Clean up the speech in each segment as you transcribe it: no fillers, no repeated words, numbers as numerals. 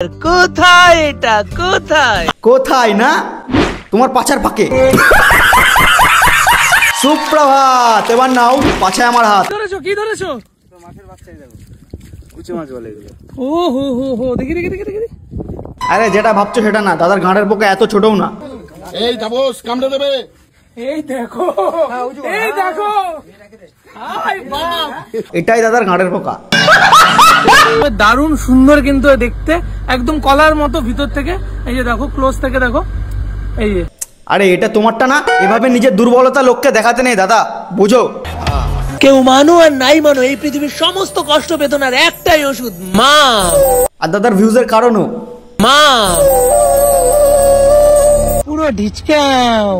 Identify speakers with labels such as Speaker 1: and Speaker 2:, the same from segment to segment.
Speaker 1: কোথায় এটা কোথায়
Speaker 2: কোথায় না তোমার পাছার ফাঁকে। সুপ্রভাত, এবার নাও পাছায় আমার হাত।
Speaker 1: ধরেছো কি ধরেছো?
Speaker 3: মাছের বাচ্চাই দেখো, কুচে মাছ বলে এগুলো।
Speaker 1: ও হো হো হো, দেখি দেখি দেখি দেখি।
Speaker 2: আরে যেটা ভাবছো সেটা না, দাদার ঘাড়ের পোকা এত ছোটও না।
Speaker 3: এই তাপস কামড়ে দেবে।
Speaker 1: এই দেখো এই দেখো, হাই বাপ,
Speaker 2: এটাই দাদার ঘাড়ের পোকা।
Speaker 1: দারুণ সুন্দর কিন্তু দেখতে, একদম কলার মতো ভিতর থেকে। এই যে দেখো, ক্লোজ থেকে দেখো, এই যে।
Speaker 2: আরে এটা তোমারটা না, এভাবে নিজের দুর্বলতা লোককে দেখাতে নেই দাদা, বুঝো।
Speaker 1: কেউ মানো আর নাই মানো, এই পৃথিবীর সমস্ত কষ্ট বেদনার একটাই ওষুধ, মা।
Speaker 2: আর দাদার ভিউজের কারণও
Speaker 1: মা। পুরো ঢিচকাও।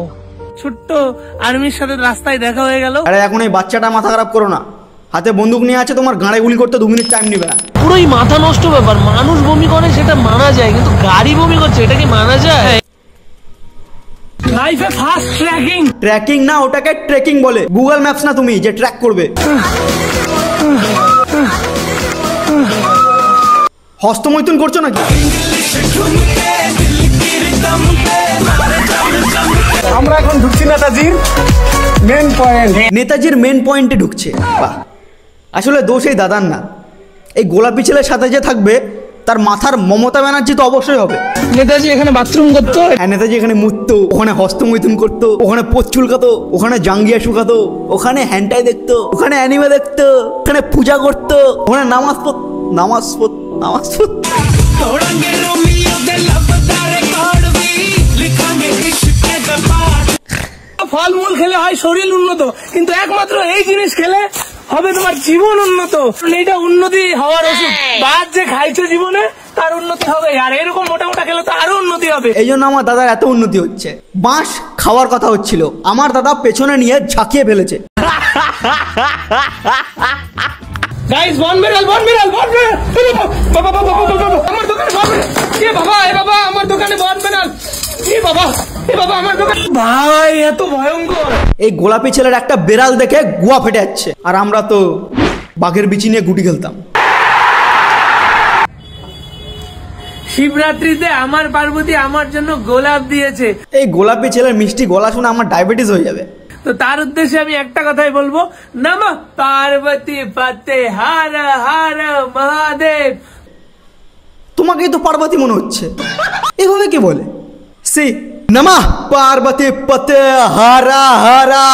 Speaker 1: ছোট্ট আর্মির সাথে রাস্তায় দেখা হয়ে গেল।
Speaker 2: আরে এখন এই বাচ্চাটা মাথা খারাপ করো না, হাতে বন্দুক নিয়ে আছে, তোমার গাড়ে গুলি করতে 2 মিনিট টাইম নেবে না।
Speaker 1: পুরোই মাথা নষ্ট ব্যাপার। মানুষ বমি করে সেটা মানা যায়, কিন্তু গাড়ি বমি করছে এটা কি মানা যায়? লাইফে ফাস্ট ট্র্যাকিং।
Speaker 2: ট্র্যাকিং না, ওটাকে ট্রেকিং বলে। গুগল ম্যাপস না তুমি যে ট্র্যাক করবে। হস্তমৈথুন করছো নাকি?
Speaker 3: আমরা এখন ঢুকছি নেতাজির মেন পয়েন্ট।
Speaker 2: নেতাজির মেন পয়েন্টে ঢুকছে। বাহ, আসলে দোষ এই দাদার না, এই গোলাপি ছেলের সাথে যে থাকবে তার মাথার মমতা ব্যানার্জি তো অবশ্যই হবে।
Speaker 1: নেতাজি এখানে বাথরুম করতো,
Speaker 2: হ্যাঁ, নেতাজি এখানে মুততো, ওখানে হস্তমৈথুন করতো, ওখানে পোচ চুলকাতো, ওখানে জাঙ্গিয়া শুকাতো, ওখানে হ্যান্টাই দেখতো, ওখানে অ্যানিমে দেখতো, ওখানে পূজা করতো, ওখানে নামাজ পড়তো।
Speaker 1: ফলমূল খেলে হয় শরীর উন্নত, কিন্তু একমাত্র এই জিনিস খেলে হবে তোমার জীবন উন্নত। এইটা উন্নতি হওয়ার ওষুধ। বাদ যে খাইছো জীবনে তার উন্নতি হবে, আর এরকম মোটা মোটা খেলে তো আরো উন্নতি হবে।
Speaker 2: এই জন্য আমার দাদার এত উন্নতি হচ্ছে। বাঁশ খাওয়ার কথা হচ্ছিল, আমার দাদা পেছনে নিয়ে ঝাঁকিয়ে ফেলেছে।
Speaker 1: গাইস, বন বিড়াল। বাবা বাবা বাবা, আমার দোকানে বন বিড়াল। এ বাবা, এ বাবা, আমার দোকানে বন বিড়াল। এ বাবা, এ বাবা, আমার দোকানে। ভাই এত ভয়ঙ্কর।
Speaker 2: এই গোলাপি ছেলের একটা বেড়াল দেখে গুয়া ফেটে যাচ্ছে, আর আমরা তো বাঘের বিচি নিয়ে গুটি খেলতাম।
Speaker 1: শিবরাত্রিতে আমার পার্বতী আমার জন্য গোলাপ দিয়েছে।
Speaker 2: এই গোলাপি ছেলের মিষ্টি গলা শুনে আমার ডায়াবেটিস হয়ে যাবে।
Speaker 1: তো তার উদ্দেশ্যে আমি একটা কথাই বলবো, নমঃ পার্বতী পতে হর হর মহাদেব।
Speaker 2: তোমাকেই তো পার্বতী মনে হচ্ছে, এভাবে কি বলে? সি নমঃ পার্বতী পতে হরা হরা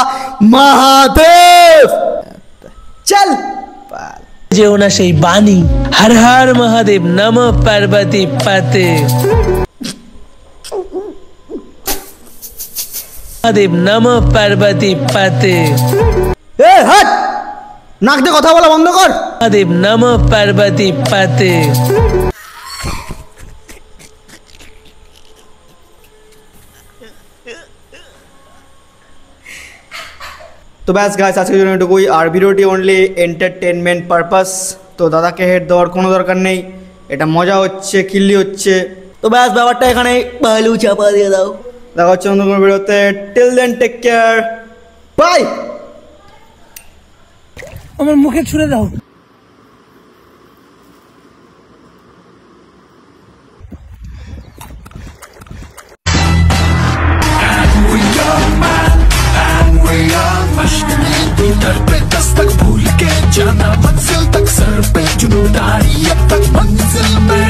Speaker 2: মহাদেব। চল
Speaker 1: যেও না সেই বাণী, হর হর মহাদেব, নমঃ পার্বতী পতে মহাদেব, নমঃ পার্বতী পতে।
Speaker 2: এ হাট, নাক দিয়ে কথা বলা বন্ধ কর।
Speaker 1: মহাদেব, নমঃ পার্বতী পতে।
Speaker 2: তো ব্যাস গাইস, আজকের জন্য এটুকুই। আর ভিডিওটি অনলি এন্টারটেনমেন্ট পারপাস। তো দাদাকে হেড দেওয়ার কোনো দরকার নেই, এটা মজা হচ্ছে, খিল্লি হচ্ছে। তো ব্যাস, ব্যাপারটা এখানে ভালো চাপা দিয়ে দাও। দেখা হচ্ছে অন্য কোনো ভিডিওতে। Till then take care, bye.
Speaker 1: আমার মুখে ছুঁড়ে দাও।
Speaker 4: दर पे दस्तक भूल के जाना मंजिल तक, सर पे जुनून आई अब तक मंजिल में।